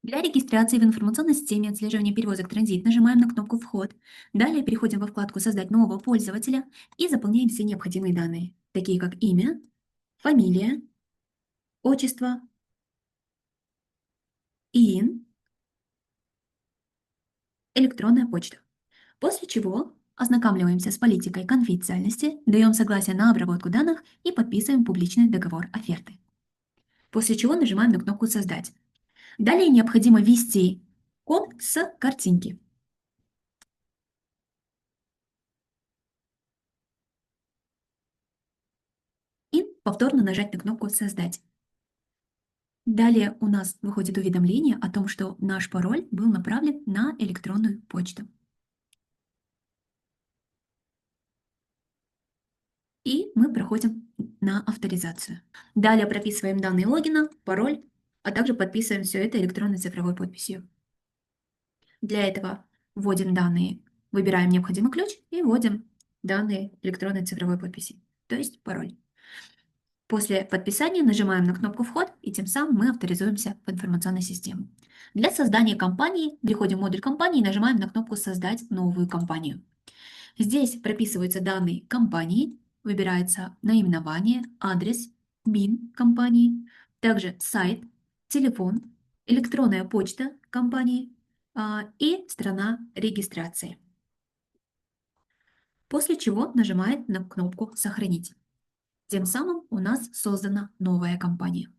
Для регистрации в информационной системе отслеживания перевозок транзит нажимаем на кнопку «Вход». Далее переходим во вкладку «Создать нового пользователя» и заполняем все необходимые данные, такие как имя, фамилия, отчество, ИИН, электронная почта. После чего ознакомливаемся с политикой конфиденциальности, даем согласие на обработку данных и подписываем публичный договор оферты. После чего нажимаем на кнопку «Создать». Далее необходимо ввести код с картинки. И повторно нажать на кнопку «Создать». Далее у нас выходит уведомление о том, что наш пароль был направлен на электронную почту. И мы проходим на авторизацию. Далее прописываем данные логина, пароль, а также подписываем все это электронной цифровой подписью. Для этого вводим данные, выбираем необходимый ключ и вводим данные электронной цифровой подписи, то есть пароль. После подписания нажимаем на кнопку «Вход», и тем самым мы авторизуемся в информационной системе. Для создания компании переходим в модуль компании и нажимаем на кнопку «Создать новую компанию». Здесь прописываются данные компании, выбирается наименование, адрес, МИН компании, также сайт, телефон, электронная почта компании и страна регистрации. После чего нажимаем на кнопку «Сохранить». Тем самым у нас создана новая компания.